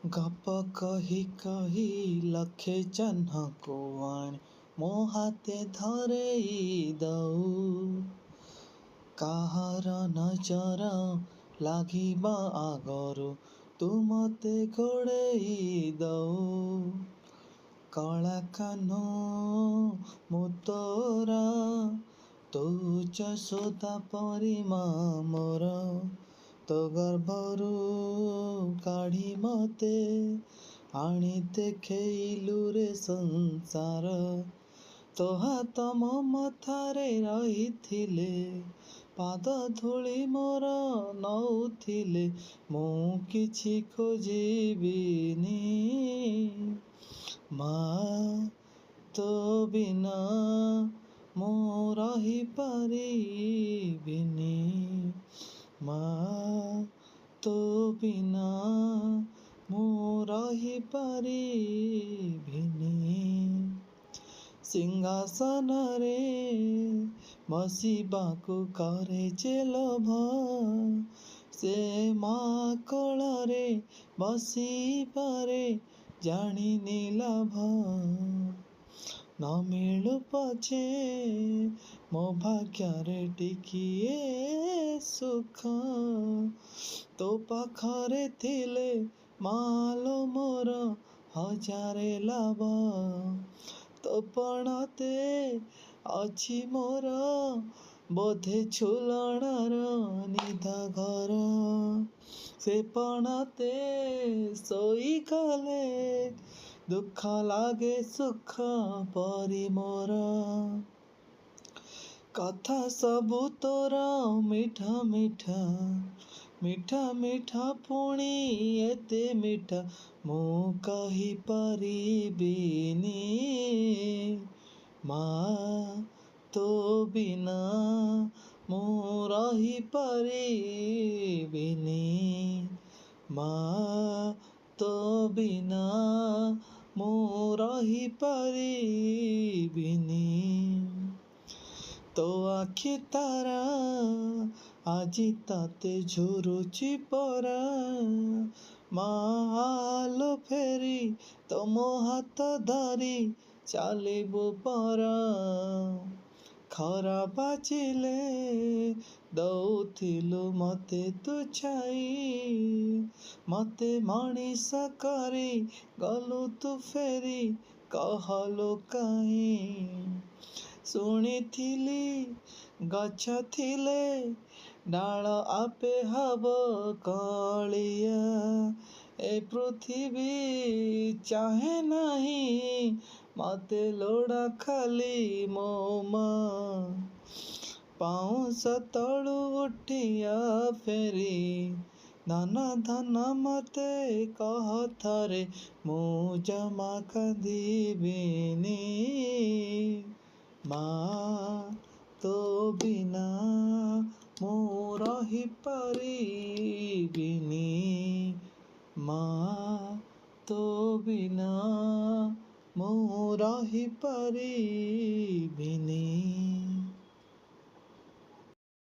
ଗପ କହି କହି ଲକ୍ଷେ ଜହ୍ନକୁ ଆଣି ମୋ ହାତେ ଧରେଇ ଦଉ। କାହାର ନଜର ଲାଗିବା ଆଗରୁ ତୁ ମତେ ଘୋଡ଼େଇ ଦଉ। କଳା କାନୁ ମୁଁ ତୋର, ତୁ ଯଶୋଦା ପରି ମା ମୋର। ତୋ ଗର୍ଭରୁ କାଢ଼ି ମତେ ଆଣି ଦେଖେଇଲୁ ରେ ସଂସାର। ତୋ ହାତ ମୋ ମଥାରେ ରହିଥିଲେ, ପାଦ ଧୂଳି ମୋର ନଉଥିଲେ, ମୁଁ କିଛି ଖୋଜିବିନି। ମା ତୋ ବିନା ମୁଁ ରହିପାରିବିନି। ମା ତୋ ବିନା ମୁଁ ରହିପାରିବିନି। ସିଂହାସନରେ ବସିବାକୁ କରେ ଯେ ଲୋଭ, ସେ ମା କୋଳରେ ବସିପାରେ ଜାଣିନି ଲାଭ। ନ ମିଳୁ ପଛେ ମୋ ଭାଗ୍ୟରେ ଟିକିଏ ସୁଖ, ତୋ ପାଖରେ ଥିଲେ ମାଲୋ ମୋର ହଜାରେ ଲାଭ। ତୋ ପଣତେ ଅଛି ମୋର ବୋଧେ ଝୁଲଣାର ନିଦଘର। ସେ ପଣତେ ଶୋଇଗଲେ ଦୁଃଖ ଲାଗେ ସୁଖ ପରି ମୋର। କଥା ସବୁ ତୋର ମିଠା ମିଠା, ମିଠା ମିଠା ପୁଣି ଏତେ ମିଠା ମୁଁ କହିପାରିବିନି। ମା ତୋ ବିନା ମୁଁ ରହିପାରିବିନି। ମା ତୋ ବିନା ମୁଁ ରହିପାରିବିନି। ତୋ ଆଖି ତାରା ଆଜି ତତେ ଝୁରୁଛି ପରା, ମା ଆଲୋ ଫେରି ତୋ ମୋ ହାତ ଧରି ଚାଲିବୁ ପରା। ଖରା ବାଜିଲେ ଦଉଥିଲୁ ମତେ ତୁ ଛାଇ, ମତେ ମଣିଷ କରି ଗଲୁ ତୁ ଫେରି କହଲୁ କାହିଁ। ଶୁଣିଥିଲି ଗଛ ଥିଲେ ଡାଳ ଆପେ ହବ କଳିଆ, ଏ ପୃଥିବୀ ଚାହେଁ ନାହିଁ ମତେ ଲୋଡ଼ା ଖାଲି ମୋ ମା। ପାଉଁଶ ତଳୁ ଉଠିଆ ଫେରି ଧନ ଧନ ମତେ କହ ଥରେ, ମୁଁ ଜମା କାନ୍ଦିବିନି। ମା ତୋ ବିନା ମୁଁ ରହିପାରିବିନି। ମା ତୋ ବିନା ମୁଁ ରହିପାରିବିନି।